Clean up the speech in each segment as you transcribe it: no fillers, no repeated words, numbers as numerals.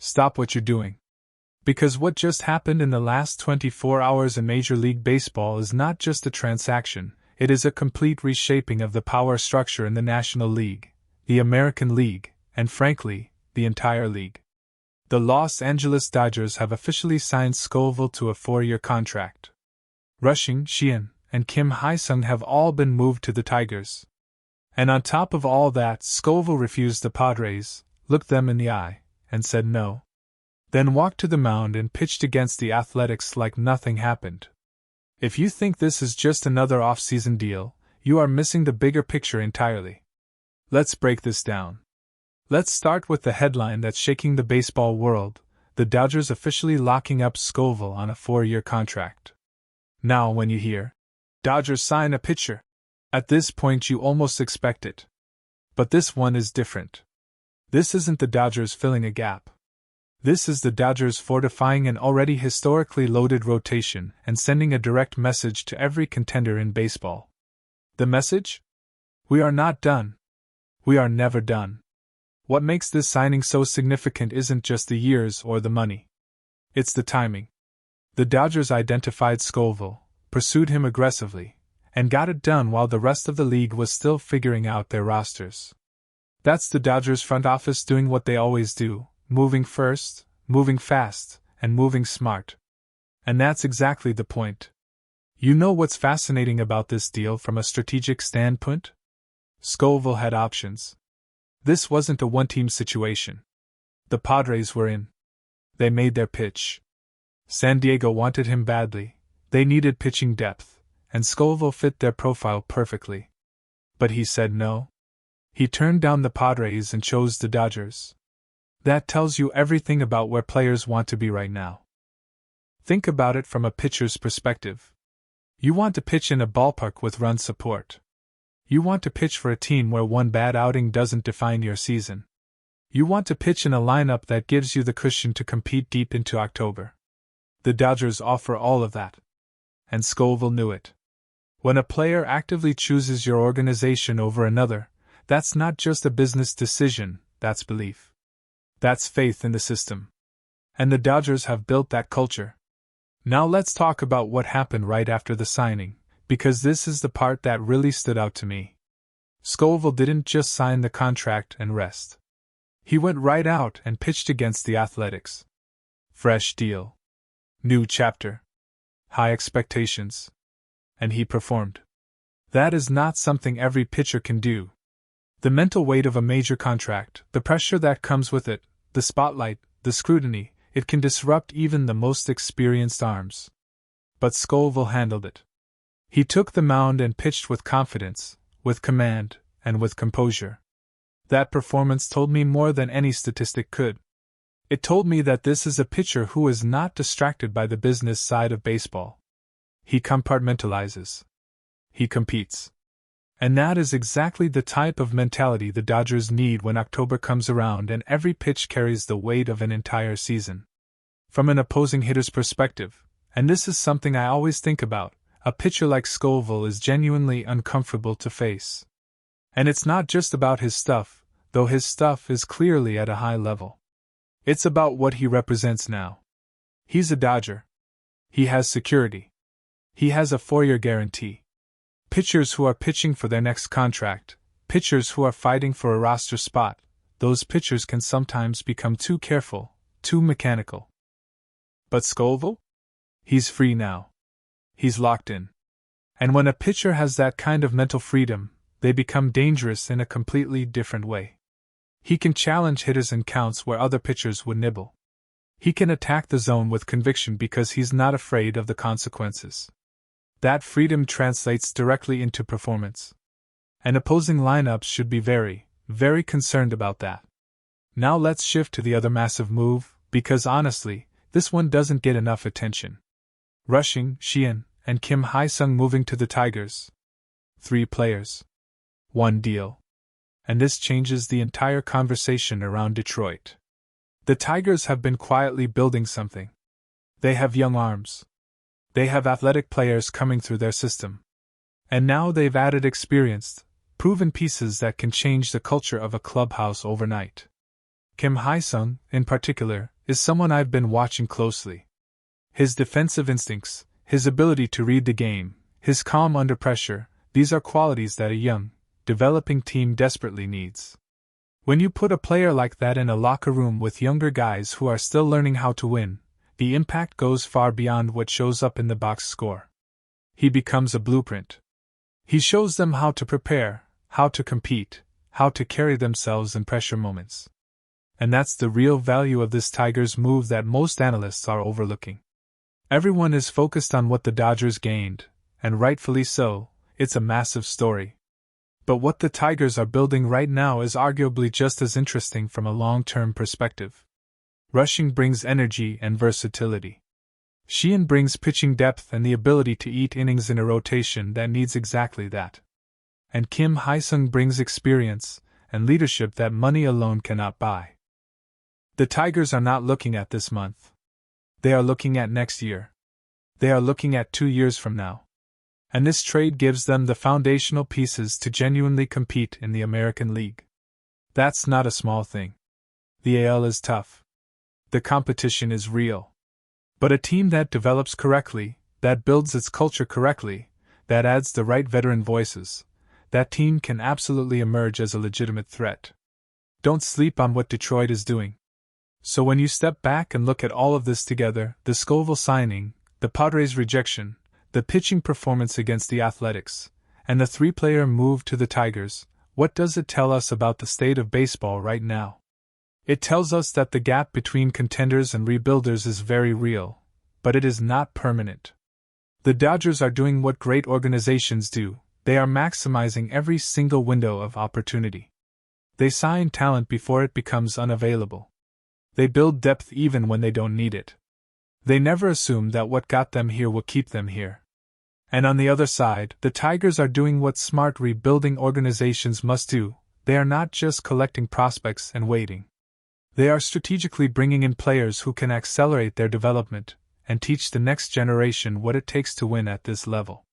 Stop what you're doing. Because what just happened in the last 24 hours in Major League Baseball is not just a transaction, it is a complete reshaping of the power structure in the National League, the American League, and frankly, the entire league. The Los Angeles Dodgers have officially signed Schooval to a 4-year contract. Sheehan, and Kim Hye-sung have all been moved to the Tigers. And on top of all that, Schooval refused the Padres, looked them in the eye, and said no. Then walked to the mound and pitched against the Athletics like nothing happened. If you think this is just another off-season deal, you are missing the bigger picture entirely. Let's break this down. Let's start with the headline that's shaking the baseball world: the Dodgers officially locking up Schooval on a 4-year contract. Now when you hear Dodgers sign a pitcher, at this point you almost expect it. But this one is different. This isn't the Dodgers filling a gap. This is the Dodgers fortifying an already historically loaded rotation and sending a direct message to every contender in baseball. The message? We are not done. We are never done. What makes this signing so significant isn't just the years or the money. It's the timing. The Dodgers identified Schooval, pursued him aggressively, and got it done while the rest of the league was still figuring out their rosters. That's the Dodgers front office doing what they always do: moving first, moving fast, and moving smart. And that's exactly the point. You know what's fascinating about this deal from a strategic standpoint? Schooval had options. This wasn't a one-team situation. The Padres were in. They made their pitch. San Diego wanted him badly. They needed pitching depth, and Schooval fit their profile perfectly. But he said no. He turned down the Padres and chose the Dodgers. That tells you everything about where players want to be right now. Think about it from a pitcher's perspective. You want to pitch in a ballpark with run support. You want to pitch for a team where one bad outing doesn't define your season. You want to pitch in a lineup that gives you the cushion to compete deep into October. The Dodgers offer all of that. And Schooval knew it. When a player actively chooses your organization over another, that's not just a business decision, that's belief. That's faith in the system. And the Dodgers have built that culture. Now let's talk about what happened right after the signing, because this is the part that really stood out to me. Schooval didn't just sign the contract and rest. He went right out and pitched against the Athletics. Fresh deal. New chapter. High expectations. And he performed. That is not something every pitcher can do. The mental weight of a major contract, the pressure that comes with it, the spotlight, the scrutiny, it can disrupt even the most experienced arms. But Schooval handled it. He took the mound and pitched with confidence, with command, and with composure. That performance told me more than any statistic could. It told me that this is a pitcher who is not distracted by the business side of baseball. He compartmentalizes. He competes. And that is exactly the type of mentality the Dodgers need when October comes around and every pitch carries the weight of an entire season. From an opposing hitter's perspective, and this is something I always think about, a pitcher like Schooval is genuinely uncomfortable to face. And it's not just about his stuff, though his stuff is clearly at a high level. It's about what he represents now. He's a Dodger. He has security. He has a 4-year guarantee. Pitchers who are pitching for their next contract, pitchers who are fighting for a roster spot, those pitchers can sometimes become too careful, too mechanical. But Schooval? He's free now. He's locked in. And when a pitcher has that kind of mental freedom, they become dangerous in a completely different way. He can challenge hitters in counts where other pitchers would nibble. He can attack the zone with conviction because he's not afraid of the consequences. That freedom translates directly into performance. And opposing lineups should be very, very concerned about that. Now let's shift to the other massive move, because honestly, this one doesn't get enough attention. Sheehan, and Kim Hye-sung moving to the Tigers. 3 players. 1 deal. And this changes the entire conversation around Detroit. The Tigers have been quietly building something. They have young arms. They have athletic players coming through their system. And now they've added experienced, proven pieces that can change the culture of a clubhouse overnight. Kim Hye-sung, in particular, is someone I've been watching closely. His defensive instincts, his ability to read the game, his calm under pressure, these are qualities that a young, developing team desperately needs. When you put a player like that in a locker room with younger guys who are still learning how to win, the impact goes far beyond what shows up in the box score. He becomes a blueprint. He shows them how to prepare, how to compete, how to carry themselves in pressure moments. And that's the real value of this Tigers move that most analysts are overlooking. Everyone is focused on what the Dodgers gained, and rightfully so, it's a massive story. But what the Tigers are building right now is arguably just as interesting from a long-term perspective. Rushing brings energy and versatility. Sheehan brings pitching depth and the ability to eat innings in a rotation that needs exactly that. And Kim Hye-sung brings experience and leadership that money alone cannot buy. The Tigers are not looking at this month. They are looking at next year. They are looking at 2 years from now. And this trade gives them the foundational pieces to genuinely compete in the American League. That's not a small thing. The AL is tough. The competition is real. But a team that develops correctly, that builds its culture correctly, that adds the right veteran voices, that team can absolutely emerge as a legitimate threat. Don't sleep on what Detroit is doing. So when you step back and look at all of this together, the Schooval signing, the Padres rejection, the pitching performance against the Athletics, and the 3-player move to the Tigers, what does it tell us about the state of baseball right now? It tells us that the gap between contenders and rebuilders is very real, but it is not permanent. The Dodgers are doing what great organizations do, they are maximizing every single window of opportunity. They sign talent before it becomes unavailable. They build depth even when they don't need it. They never assume that what got them here will keep them here. And on the other side, the Tigers are doing what smart rebuilding organizations must do. They are not just collecting prospects and waiting. They are strategically bringing in players who can accelerate their development and teach the next generation what it takes to win at this level.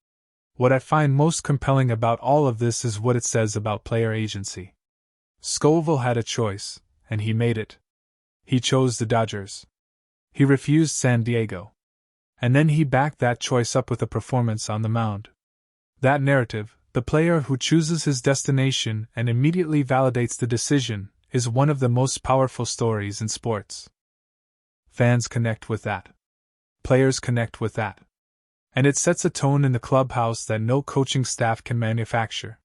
What I find most compelling about all of this is what it says about player agency. Schooval had a choice, and he made it. He chose the Dodgers. He refused San Diego. And then he backed that choice up with a performance on the mound. That narrative, the player who chooses his destination and immediately validates the decision, is one of the most powerful stories in sports. Fans connect with that. Players connect with that. And it sets a tone in the clubhouse that no coaching staff can manufacture.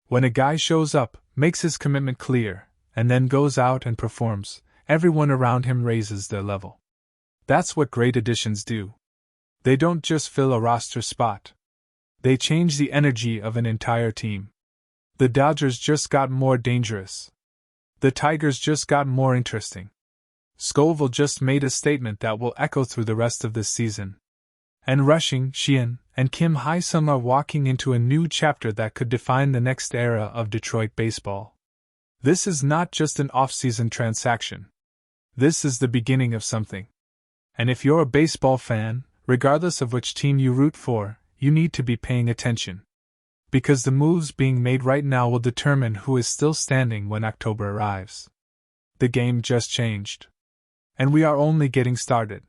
When a guy shows up, makes his commitment clear, and then goes out and performs, everyone around him raises their level. That's what great additions do. They don't just fill a roster spot. They change the energy of an entire team. The Dodgers just got more dangerous. The Tigers just got more interesting. Schooval just made a statement that will echo through the rest of this season. And Rushing, Sheehan, and Kim Hye-sung are walking into a new chapter that could define the next era of Detroit baseball. This is not just an off-season transaction. This is the beginning of something. And if you're a baseball fan, regardless of which team you root for, you need to be paying attention. Because the moves being made right now will determine who is still standing when October arrives. The game just changed. And we are only getting started.